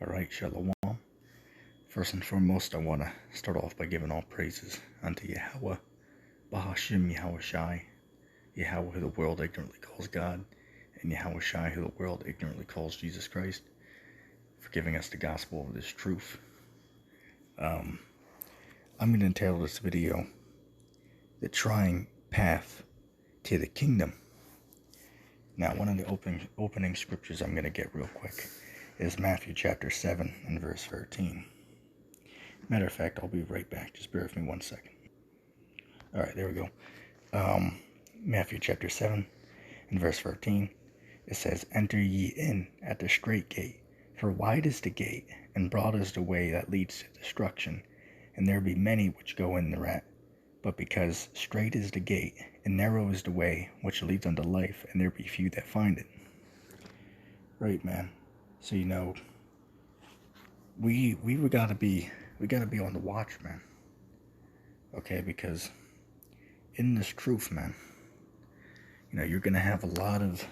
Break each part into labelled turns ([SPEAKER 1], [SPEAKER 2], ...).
[SPEAKER 1] Alright, Shalom. First and foremost, I want to start off by giving all praises unto Yahweh, Bahashim Yahweh Shai, Yahweh who the world ignorantly calls God, and Yahweh Shai who the world ignorantly calls Jesus Christ, for giving us the gospel of this truth. I'm going to entitle this video, The Trying Path to the Kingdom. Now, one of the opening scriptures I'm going to get real quick is Matthew chapter 7 and verse 13. Matter of fact, I'll be right back. Just bear with me 1 second. Alright, there we go. Matthew chapter 7 and verse 13. It says, "Enter ye in at the strait gate, for wide is the gate, and broad is the way that leads to destruction, and there be many which go in thereat. But because strait is the gate, and narrow is the way which leads unto life, and there be few that find it." Right, man. So we gotta be on the watch, man. Okay, because in this truth, man, you're gonna have a lot of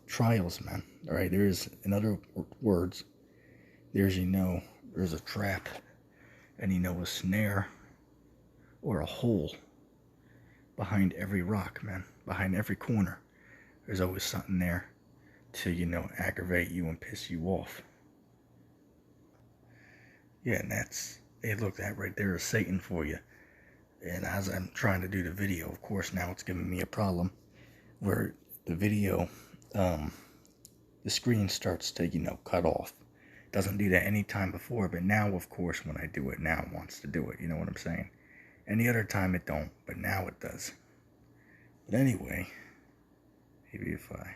[SPEAKER 1] trials, man. All right, there's, in other words, there's a trap, and a snare or a hole behind every rock, man. Behind every corner, there's always something there to aggravate you and piss you off. Yeah, and hey, look, that right there is Satan for you. And as I'm trying to do the video, of course, now it's giving me a problem where the video, the screen starts to, cut off. It doesn't do that any time before, but now, of course, when I do it, now it wants to do it. You know what I'm saying? Any other time it don't, but now it does. But anyway, maybe if I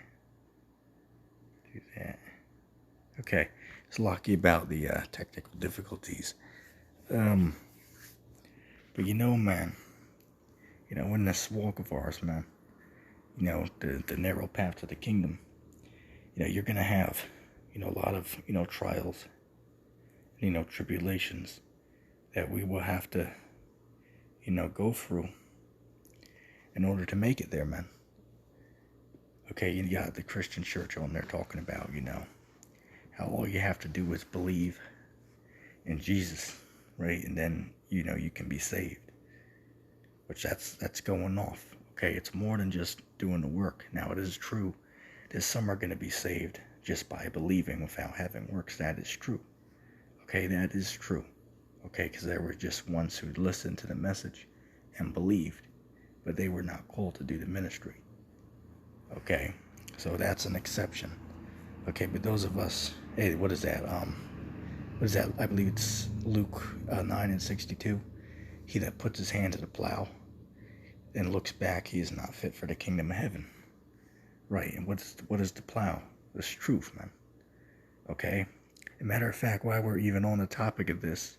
[SPEAKER 1] do that. Okay, it's lucky about the technical difficulties. But man, in this walk of ours, man, the narrow path to the kingdom, you're gonna have, a lot of, trials, tribulations that we will have to, go through in order to make it there, man. Okay, you got the Christian church on there talking about, how all you have to do is believe in Jesus, right? And then, you can be saved. Which that's going off. Okay, it's more than just doing the work. Now, it is true that some are going to be saved just by believing without having works. That is true. Okay, that is true. Okay, because there were just ones who listened to the message and believed, but they were not called to do the ministry. Okay, so that's an exception. Okay, but those of us, hey, what is that? I believe it's Luke 9:62. He that puts his hand to the plow and looks back, he is not fit for the kingdom of heaven. Right, and what is the plow? It's truth, man. Okay? As a matter of fact, while we're even on the topic of this,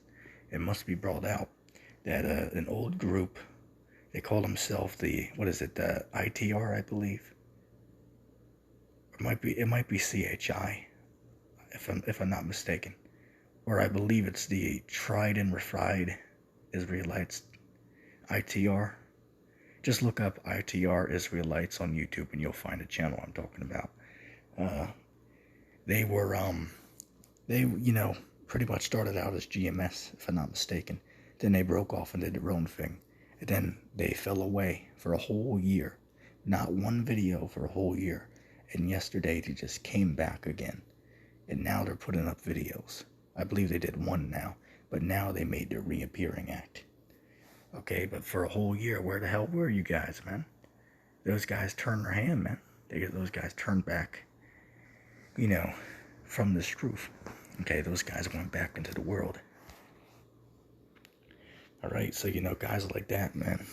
[SPEAKER 1] it must be brought out that an old group, they call themselves the ITR, I believe. It might be CHI, if I'm not mistaken. Or I believe it's the Tried and Refined Israelites, ITR. Just look up ITR Israelites on YouTube and you'll find the channel I'm talking about. They were, pretty much started out as GMS, if I'm not mistaken. Then they broke off and did their own thing. And then they fell away for a whole year. Not one video for a whole year. And yesterday they just came back again. And now they're putting up videos. I believe they did one now. But now they made their reappearing act. Okay, but for a whole year, where the hell were you guys, man? Those guys turned their hand, man. Those guys turned back, from this truth. Okay, those guys went back into the world. Alright, so, guys like that, man.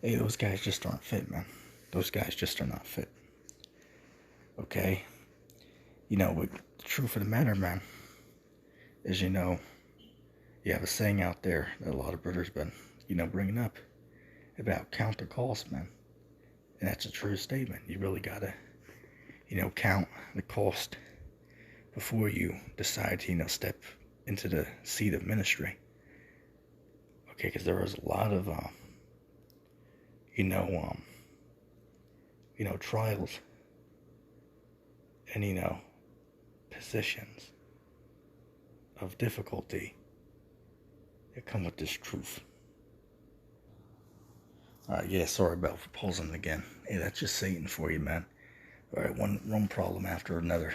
[SPEAKER 1] Hey, those guys just aren't fit, man. Those guys just are not fit. Okay? But the truth of the matter, man, is, you have a saying out there that a lot of brothers been, bringing up about count the cost, man. And that's a true statement. You really gotta, count the cost before you decide to, step into the seat of ministry. Okay, because there was a lot of, trials and, positions of difficulty that come with this truth. Alright, yeah, sorry about pausing again. Hey, that's just Satan for you, man. Alright, one problem after another.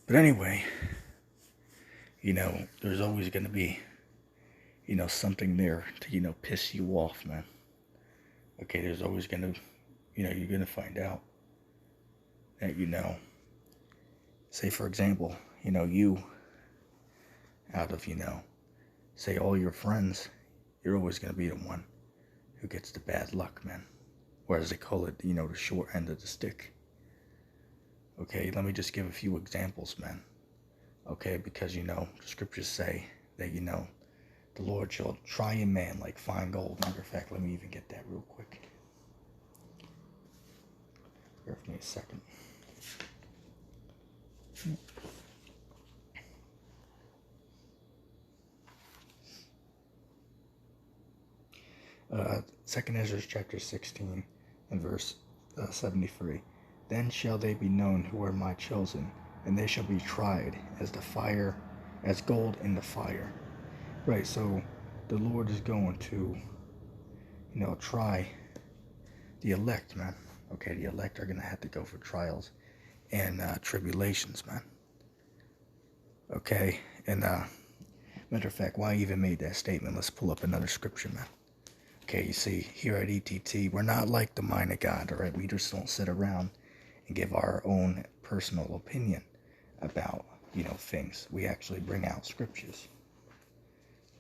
[SPEAKER 1] But anyway, there's always going to be, something there to, piss you off, man. Okay, there's always going to, you're going to find out that, say for example, you, out of, say all your friends, you're always going to be the one who gets the bad luck, man. Or as they call it, the short end of the stick. Okay, let me just give a few examples, man. Okay, because, the scriptures say that, the Lord shall try a man like fine gold. Matter of fact, let me even get that real quick. Bear with me a second. 2 Ezra chapter 16 and verse 73. Then shall they be known who are my chosen, and they shall be tried as gold in the fire. Right, so the Lord is going to, try the elect, man. Okay, the elect are going to have to go for trials and tribulations, man. Okay, and matter of fact, why I even made that statement, let's pull up another scripture, man. Okay, you see, here at ETT, we're not like the mind of God, all right? We just don't sit around and give our own personal opinion about, things. We actually bring out scriptures,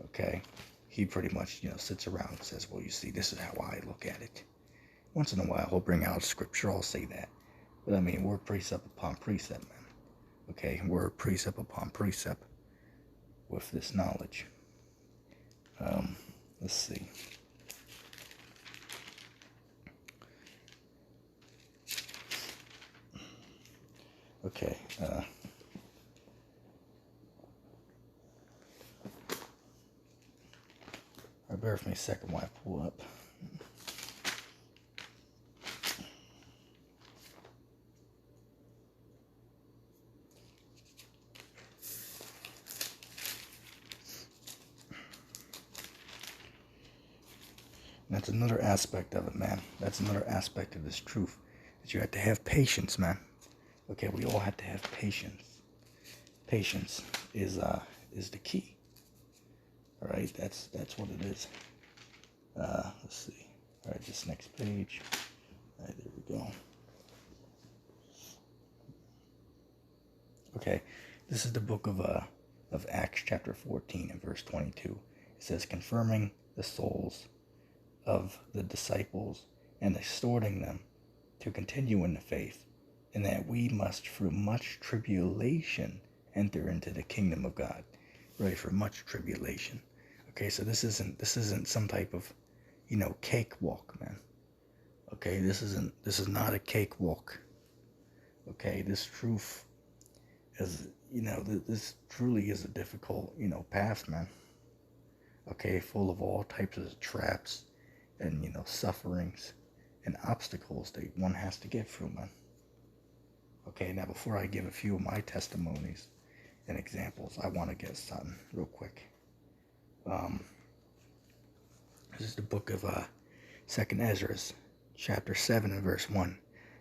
[SPEAKER 1] okay? He pretty much, sits around and says, well, you see, this is how I look at it. Once in a while, he'll bring out scripture, I'll say that. But, I mean, we're precept upon precept, man. Okay, we're precept upon precept with this knowledge. Let's see. Okay, bear with me a second while I pull up. That's another aspect of it, man. That's another aspect of this truth. That you have to have patience, man. Okay, we all have to have patience. Patience is the key. All right, that's what it is. Let's see. All right, this next page. All right, there we go. Okay, this is the book of Acts chapter 14 and verse 22. It says, confirming the souls of the disciples and exhorting them to continue in the faith, and that we must through much tribulation enter into the kingdom of God. Right, for much tribulation. Okay, so this isn't some type of, cakewalk, man. Okay, this is not a cakewalk. Okay, this truth is, this truly is a difficult, path, man. Okay, full of all types of traps and, sufferings and obstacles that one has to get through, man. Okay, now before I give a few of my testimonies and examples, I want to get something real quick. This is the book of 2 Ezra, chapter 7 and verse 1.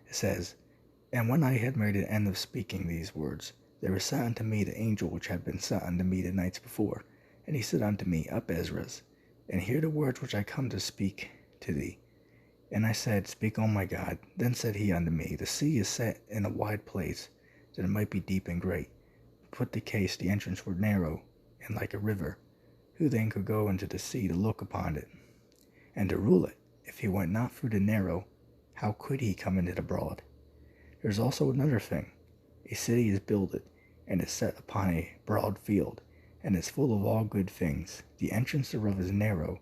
[SPEAKER 1] It says, and when I had made an end of speaking these words, there was sent unto me the angel which had been sent unto me the nights before. And he said unto me, up, Ezra, and hear the words which I come to speak to thee. And I said, speak, O my God. Then said he unto me, the sea is set in a wide place, that it might be deep and great. Put the case, the entrance were narrow, and like a river. Who then could go into the sea to look upon it, and to rule it? If he went not through the narrow, how could he come into the broad? There is also another thing. A city is builded, and is set upon a broad field, and is full of all good things. The entrance thereof is narrow,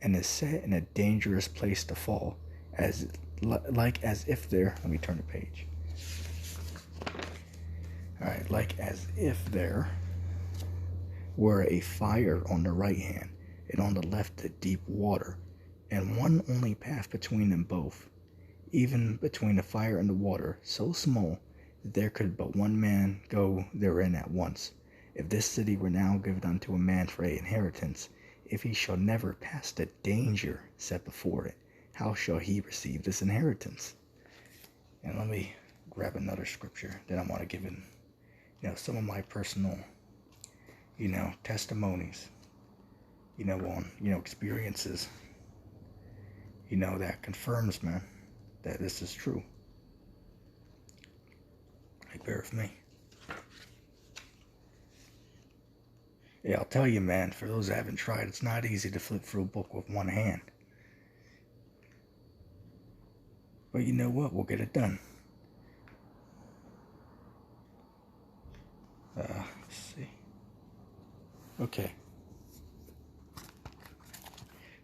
[SPEAKER 1] and is set in a dangerous place to fall, as if there, let me turn the page. Alright, like as if there were a fire on the right hand, and on the left a deep water, and one only path between them both, even between the fire and the water, so small that there could but one man go therein at once. If this city were now given unto a man for an inheritance, if he shall never pass the danger set before it, how shall he receive this inheritance? And let me grab another scripture that I want to give in, some of my personal, testimonies, on, experiences, that confirms, man, that this is true. Like, bear with me. Yeah, I'll tell you, man, for those that haven't tried, it's not easy to flip through a book with one hand. But you know what? We'll get it done. Let's see. Okay.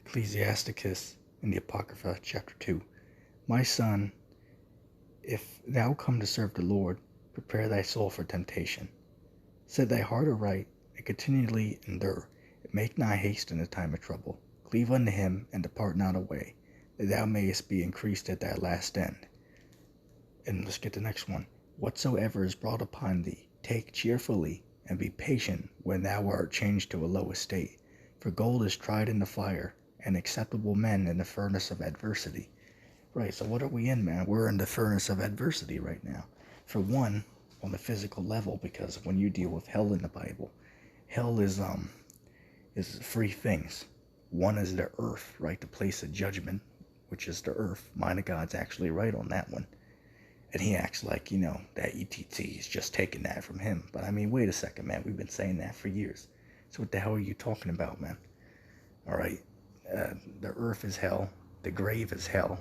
[SPEAKER 1] Ecclesiasticus in the Apocrypha, chapter 2. My son, if thou come to serve the Lord, prepare thy soul for temptation. Set thy heart aright, and continually endure. Make not haste in the time of trouble. Cleave unto him, and depart not away, that thou mayest be increased at thy last end. And let's get the next one. Whatsoever is brought upon thee, take cheerfully, and be patient when thou art changed to a low estate. For gold is tried in the fire, and acceptable men in the furnace of adversity. Right, so what are we in, man? We're in the furnace of adversity right now. For one, on the physical level, because when you deal with hell in the Bible, hell is three things. One is the earth, right? The place of judgment, which is the earth. Mind of God's actually right on that one. And he acts like, that ETT is just taking that from him. But I mean, wait a second, man. We've been saying that for years. So what the hell are you talking about, man? All right. The earth is hell. The grave is hell.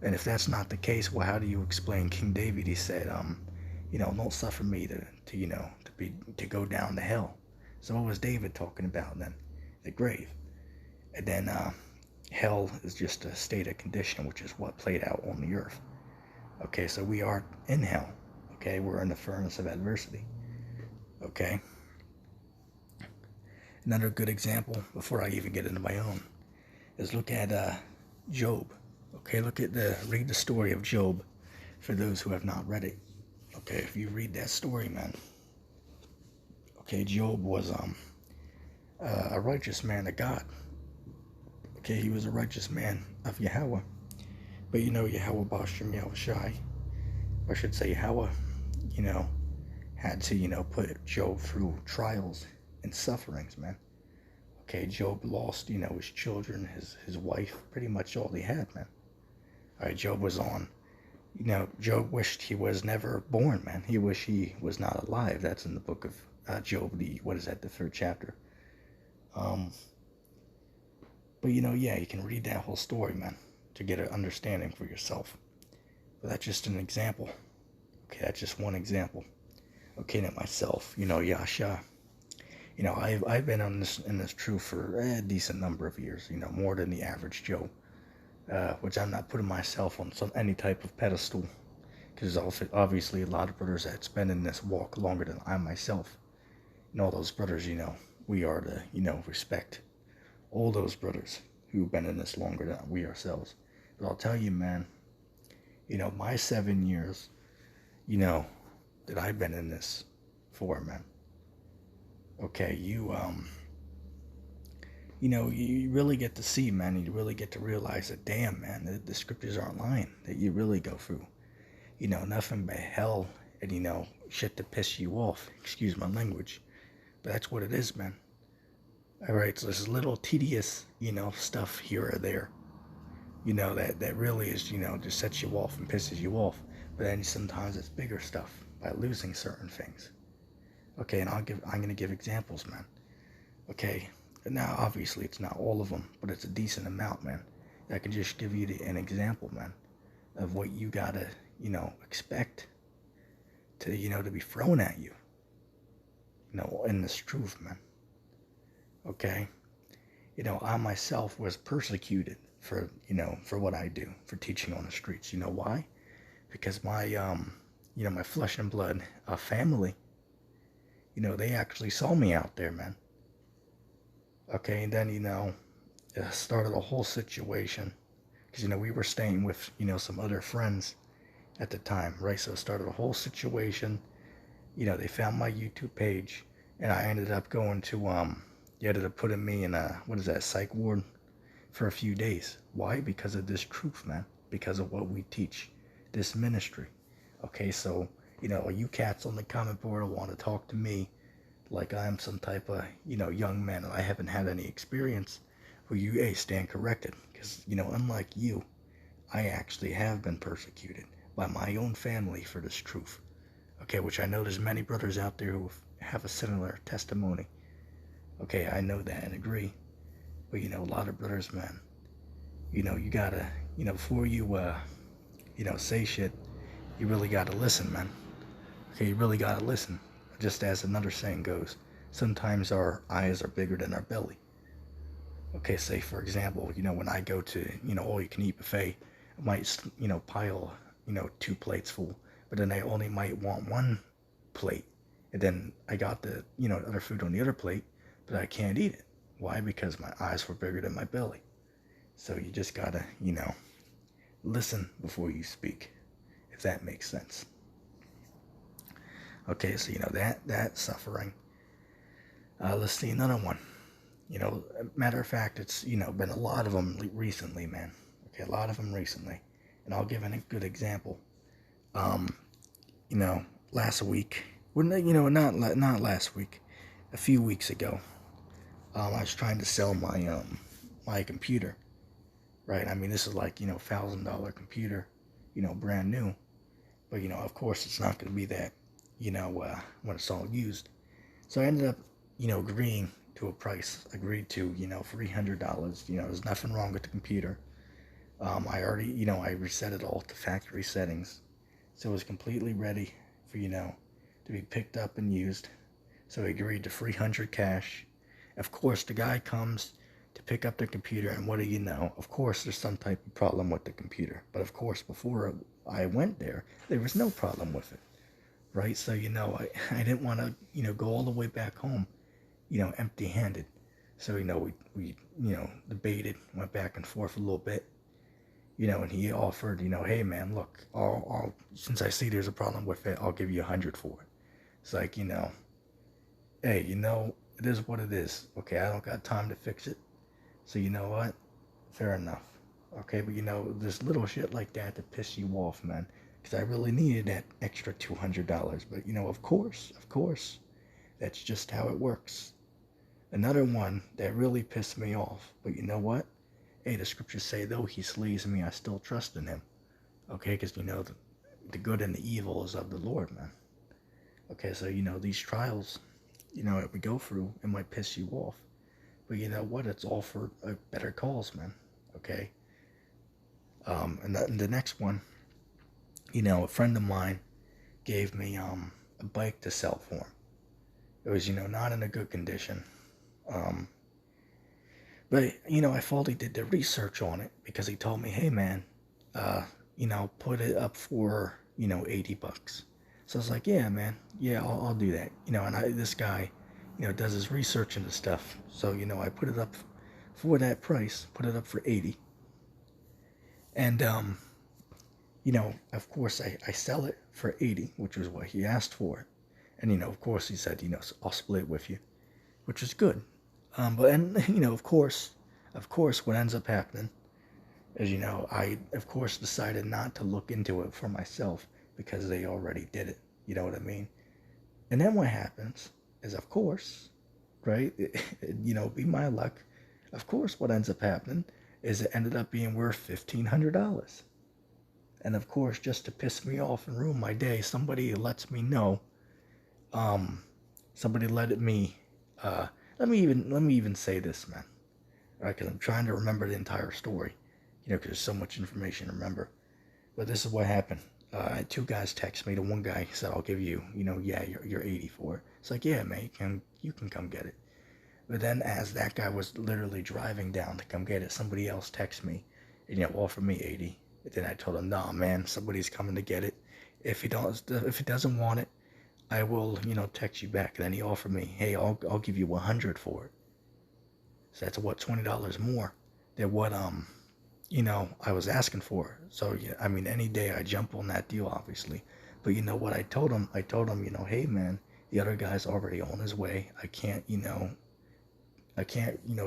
[SPEAKER 1] And if that's not the case, well, how do you explain King David? He said, don't suffer me to go down to hell. So what was David talking about then? The grave. And then hell is just a state of condition, which is what played out on the earth. Okay, so we are in hell. Okay, we're in the furnace of adversity. Okay. Another good example, before I even get into my own, is look at Job. Okay, read the story of Job for those who have not read it. Okay, if you read that story, man. Okay, Job was a righteous man of God. Okay, he was a righteous man of Yahweh. But Yahweh Bashem Yahushai, or I should say Yahweh, had to, put Job through trials and sufferings, man. Okay, Job lost, his children, his wife, pretty much all he had, man. All right, Job was on, Job wished he was never born, man. He wished he was not alive. That's in the book of Job, the 3rd chapter. But you can read that whole story, man, to get an understanding for yourself. But that's just an example. Okay, that's just one example. Okay, now myself, Yasha. I've been in this truth for a decent number of years, more than the average Joe. Which I'm not putting myself on any type of pedestal, because obviously a lot of brothers that's been in this walk longer than I myself. And all those brothers, we are to, respect all those brothers who've been in this longer than we ourselves. But I'll tell you, man, my 7 years, that I've been in this for, man. Okay, you really get to see, man, you really get to realize that, damn, man, the scriptures aren't lying, that you really go through, nothing but hell and, shit to piss you off, excuse my language, but that's what it is, man. All right, so there's little tedious, stuff here or there, that really is, just sets you off and pisses you off, but then sometimes it's bigger stuff by losing certain things. Okay, and I'm going to give examples, man. Okay. Now, obviously, it's not all of them, but it's a decent amount, man. I can just give you an example, man, of what you gotta, expect to, to be thrown at you, in this truth, man. Okay? I myself was persecuted for what I do, for teaching on the streets. You know why? Because my, my flesh and blood family, they actually saw me out there, man. Okay, and then, it started a whole situation. Because, we were staying with, some other friends, at the time, right? So it started a whole situation. They found my YouTube page, and I ended up going to, they ended up putting me in a, what is that, psych ward for a few days. Why? Because of this truth, man. Because of what we teach, this ministry. Okay, so, you cats on the comment board want to talk to me like I'm some type of, young man and I haven't had any experience. Well, hey, stand corrected. Because, unlike you, I actually have been persecuted by my own family for this truth. Okay, which I know there's many brothers out there who have a similar testimony. Okay, I know that and agree. But, a lot of brothers, man, you gotta, before you, say shit, you really gotta listen, man. Okay, you really gotta listen. Just as another saying goes, sometimes our eyes are bigger than our belly. Okay, say for example, when I go to, all you can eat buffet, I might, pile, 2 plates full, but then I only might want 1 plate. And then I got the, other food on the other plate, but I can't eat it. Why? Because my eyes were bigger than my belly. So you just gotta, listen before you speak, if that makes sense. Okay, so that suffering. Let's see another one. Matter of fact, it's been a lot of them recently, man. Okay, a lot of them recently, and I'll give a good example. Last week, not last week, a few weeks ago, I was trying to sell my computer. Right, I mean, this is like, $1,000 computer, brand new. But, of course, it's not going to be that, when it's all used. So I ended up, agreeing to a price, agreed to, $300. There's nothing wrong with the computer. I already, I reset it all to factory settings. So it was completely ready for, to be picked up and used. So I agreed to $300 cash. Of course, the guy comes to pick up the computer, and what do you know? Of course, there's some type of problem with the computer. But of course, before I went there was no problem with it, right? So, I didn't want to, go all the way back home, empty-handed. So, we debated, went back and forth a little bit, and he offered, hey, man, look, I'll since I see there's a problem with it, I'll give you $100 for it. It's like, hey, it is what it is. Okay, I don't got time to fix it. So you know what? Fair enough. Okay, but there's little shit like that to piss you off, man. Because I really needed that extra $200. But of course, that's just how it works. Another one that really pissed me off. But you know what? Hey, the scriptures say, though he slays me, I still trust in him. Okay, because the good and the evil is of the Lord, man. Okay, so these trials, that we go through, it might piss you off. But you know what? It's all for a better cause, man. Okay. And the next one, a friend of mine gave me a bike to sell for him. It was not in a good condition. But I thought he did the research on it because he told me, hey man, put it up for $80. So I was like, yeah man, yeah, I'll do that. And this guy, does his research into stuff. So, I put it up for that price, put it up for 80. And, of course I sell it for 80, which was what he asked for it. And, of course he said, I'll split it with you, which is good. Of course, what ends up happening is, I, of course, decided not to look into it for myself because they already did it. You know what I mean? And then what happens is, of course, right, be my luck, of course what ends up happening is it ended up being worth $1,500. And of course, just to piss me off and ruin my day, somebody lets me know, somebody let me even say this, man, right, because I'm trying to remember the entire story, because there's so much information to remember. But this is what happened. I had 2 guys text me. The one guy said, I'll give you, you're 80 for it. It's like, yeah, man, you can come get it. But then as that guy was literally driving down to come get it, somebody else texted me and, offered me 80. But then I told him, nah, man, somebody's coming to get it. If he doesn't want it, I will, text you back. And then he offered me, hey, I'll give you $100 for it. So that's what, $20 more than what I was asking for. So, yeah, I mean, any day I jump on that deal, obviously. But you know what I told him? I told him, hey, man, the other guy's already on his way. I can't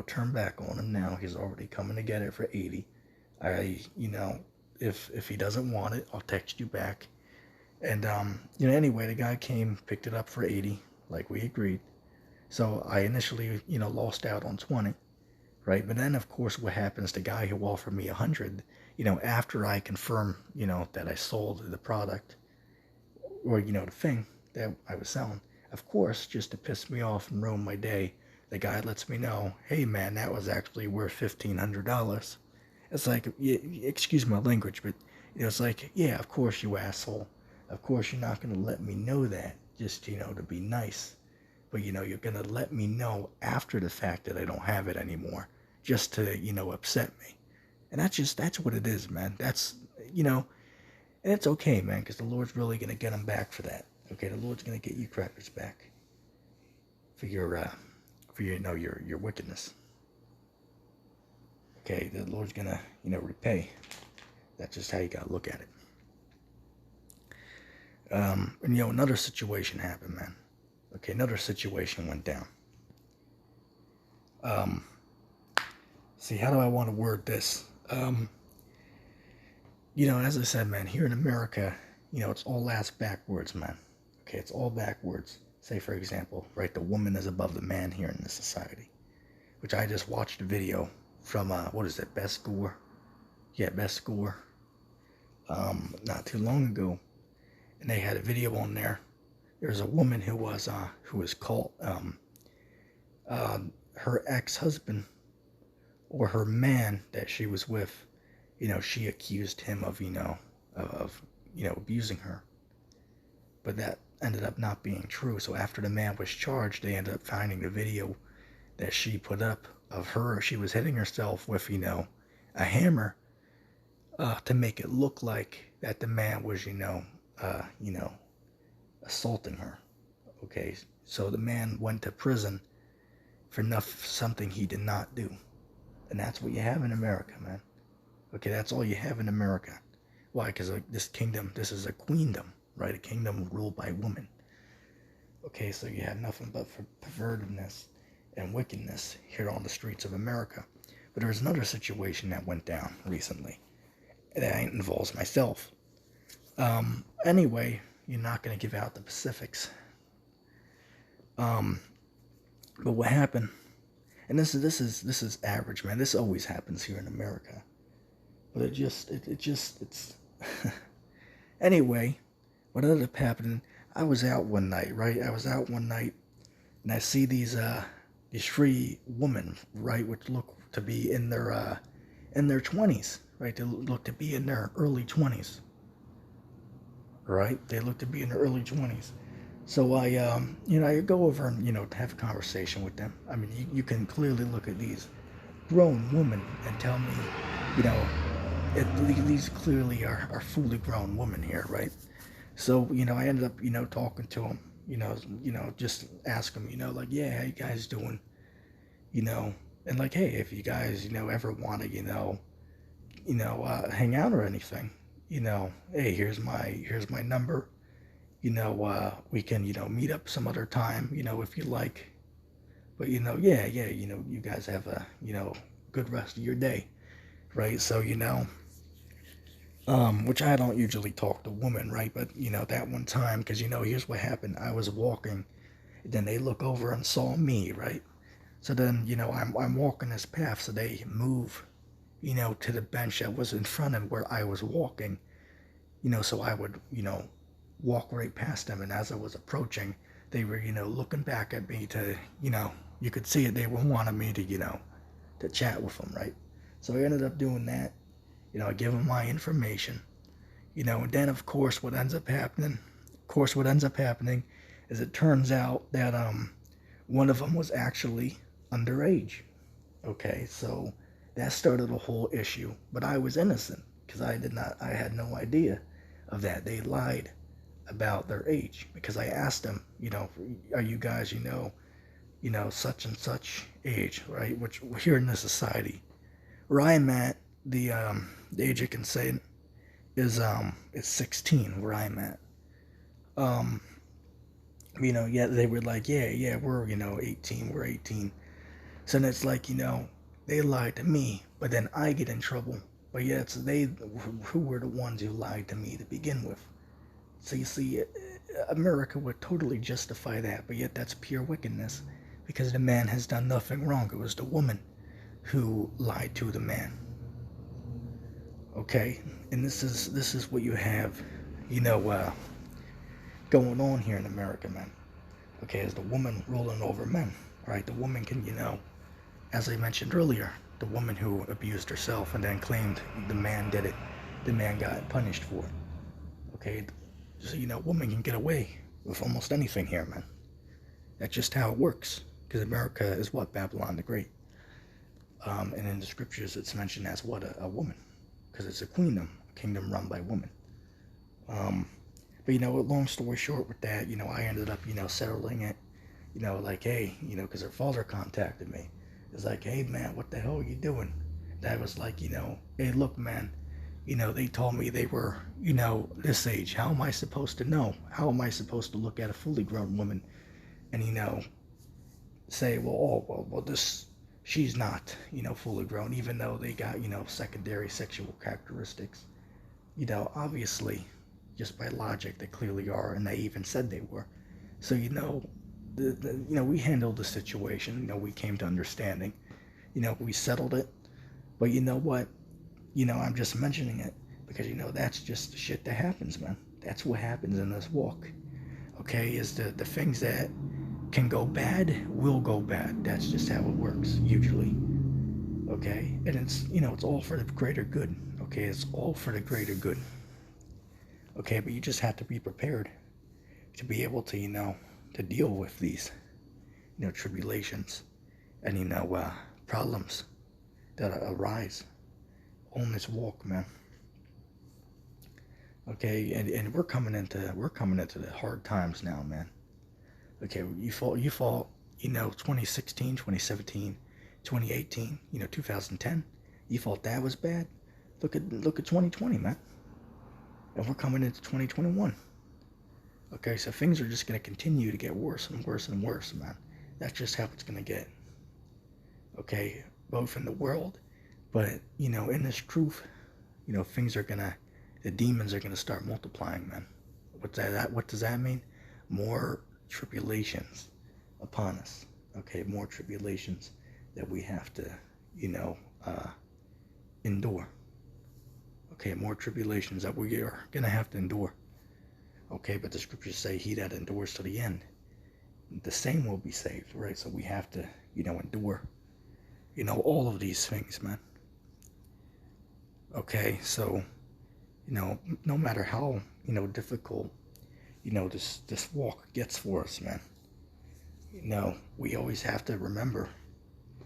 [SPEAKER 1] turn back on him now. He's already coming to get it for 80. I, if he doesn't want it, I'll text you back. And, anyway, the guy came, picked it up for 80, like we agreed. So I initially, lost out on 20, right? But then, of course, what happens, the guy who offered me 100, after I confirm, that I sold the product or, the thing that I was selling, of course, just to piss me off and ruin my day, the guy lets me know, hey, man, that was actually worth $1,500. It's like, yeah, excuse my language, but it's like, yeah, of course, you asshole. Of course, you're not going to let me know that just, to be nice. But, you're going to let me know after the fact that I don't have it anymore just to, upset me. And that's what it is, man. That's, and it's okay, man, because the Lord's really going to get them back for that. Okay, the Lord's going to get you crackers back for your wickedness. Okay, the Lord's going to, repay. That's just how you got to look at it. And, another situation happened, man. Okay, another situation went down. See, how do I want to word this? As I said, man, here in America, it's all ass backwards, man. Okay, it's all backwards. Say, for example, right, the woman is above the man here in this society. Which I just watched a video from, what is it, Best Score? Yeah, Best Score. Not too long ago. And they had a video on there. There's a woman who was caught, her ex-husband or her man that she was with, she accused him of, abusing her. But that ended up not being true. So after the man was charged, they ended up finding the video that she put up of her. She was hitting herself with, a hammer to make it look like that the man was, assaulting her. Okay, so the man went to prison for something he did not do. And that's what you have in America, man. Okay, that's all you have in America. Why? Because this is a queendom, right? A kingdom ruled by women. Okay, so you have nothing but for pervertedness and wickedness here on the streets of America. But there's another situation that went down recently that involves myself. Anyway, you're not going to give out the specifics. But what happened, and this is average, man. This always happens here in America. But it's anyway, what ended up happening, I was out one night, right? And I see these three women, right, which look to be in their 20s, right? They look to be in their early 20s. Right? They look to be in their early 20s. So I go over and, have a conversation with them. I mean, you can clearly look at these grown women and tell me, these clearly are fully grown women here, right? So, I ended up, talking to them, just ask them, like, yeah, how you guys doing? And like, hey, if you guys, ever want to, hang out or anything, hey, here's my number. We can, meet up some other time, if you like. But, yeah, you guys have a, good rest of your day, right? So, which I don't usually talk to women, right? But, that one time, because, here's what happened. I was walking, then they look over and saw me, right? So then, I'm walking this path, so they move, to the bench that was in front of where I was walking, so I would, walk right past them. And as I was approaching, they were, looking back at me to, you could see it. They were wanting me to, to chat with them, right? So I ended up doing that. I give them my information, and then of course what ends up happening is it turns out that one of them was actually underage. Okay, so that started a whole issue, but I was innocent because I had no idea of that. They lied about their age because I asked them, are you guys, such and such age, right? Which here in this society where I'm at, the age of consent is 16 where I'm at. Um, yeah, they were like, yeah, we're 18, we're 18. So then it's like, they lied to me, but then I get in trouble. But yeah, it's they who were the ones who lied to me to begin with. So you see, America would totally justify that, but yet that's pure wickedness because the man has done nothing wrong. It was the woman who lied to the man. Okay, and this is what you have, you know, uh, going on here in America, man. Okay, is the woman ruling over men, right? The woman can, as I mentioned earlier, the woman who abused herself and then claimed the man did it, the man got punished for it. Okay, so women can get away with almost anything here, man. That's just how it works. Because America is what? Babylon the Great. And in the scriptures, it's mentioned as what? A woman. Because it's a kingdom run by women. Um, but, long story short with that, I ended up, settling it. Like, hey, because her father contacted me. It's like, hey, man, what the hell are you doing? That was like, hey, look, man, they told me they were, this age. How am I supposed to know? How am I supposed to look at a fully grown woman and, say, well, she's not, fully grown, even though they got, secondary sexual characteristics. Obviously, just by logic, they clearly are, and they even said they were. So, we handled the situation. We came to understanding. We settled it. But you know what? I'm just mentioning it because, that's just the shit that happens, man. That's what happens in this walk. Okay, is the things that can go bad will go bad. That's just how it works, usually. Okay, and it's all for the greater good. Okay, it's all for the greater good. Okay, but you just have to be prepared to be able to, to deal with these, tribulations and, problems that arise on this walk, man. Okay, and we're coming into the hard times now, man. Okay, you fought 2016, 2017, 2018, 2010. You thought that was bad. Look at 2020, man. And we're coming into 2021. Okay, so things are just going to continue to get worse and worse and worse, man. That's just how it's going to get. Okay, both in the world, but, in this truth, things are going to, the demons are going to start multiplying, man. What does that mean? More tribulations upon us. Okay, more tribulations that we have to, endure. Okay, more tribulations that we are going to have to endure. Okay, but the scriptures say he that endures to the end, the same will be saved, right? So we have to, endure, all of these things, man. Okay, so, no matter how, difficult, this walk gets for us, man. We always have to remember,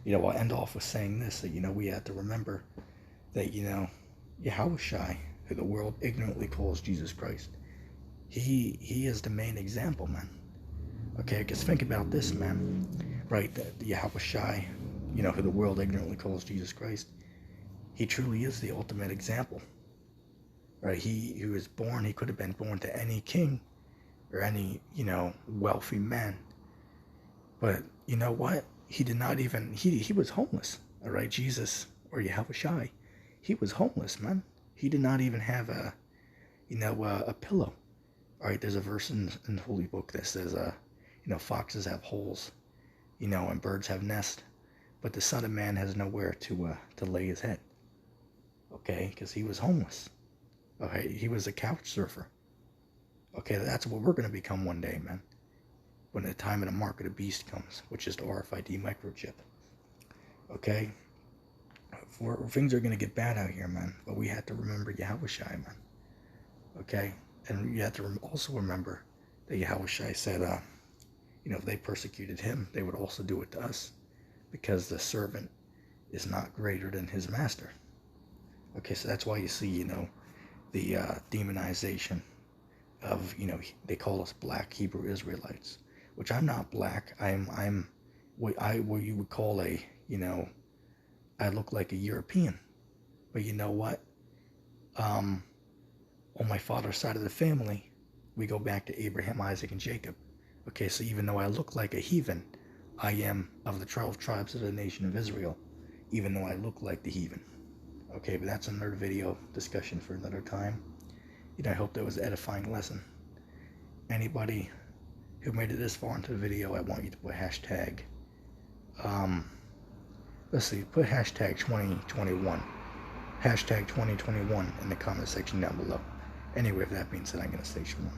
[SPEAKER 1] I'll end off with saying this, that, we have to remember that, Yahushua, who the world ignorantly calls Jesus Christ, he is the main example, man. Okay, because think about this, man. Right, the Yahushua, who the world ignorantly calls Jesus Christ, he truly is the ultimate example. Right, he was born, he could have been born to any king or any, wealthy man. But you know what? He did not even, he was homeless. All right, Jesus, or Yahushua, he was homeless, man. He did not even have a pillow. All right, there's a verse in the Holy Book that says, foxes have holes, and birds have nests, but the Son of Man has nowhere to lay his head. Okay, because he was homeless. Okay, he was a couch surfer. Okay, that's what we're going to become one day, man. When the time of the mark of the beast comes, which is the RFID microchip. Okay, things are going to get bad out here, man. But we have to remember Yahushua, man. Okay, and you have to also remember that Yahushua said, if they persecuted him, they would also do it to us, because the servant is not greater than his master. Okay, so that's why you see, the demonization of, they call us black Hebrew Israelites, which I'm not black. I'm what you would call I look like a European. But you know what? On my father's side of the family, we go back to Abraham, Isaac, and Jacob. Okay, so even though I look like a heathen, I am of the 12 tribes of the nation of Israel, even though I look like the heathen. Okay, but that's another video discussion for another time. I hope that was an edifying lesson. Anybody who made it this far into the video, I want you to put hashtag, let's see, put hashtag 2021, hashtag 2021 in the comment section down below. Anyway, with that being said, I'm going to say shalom.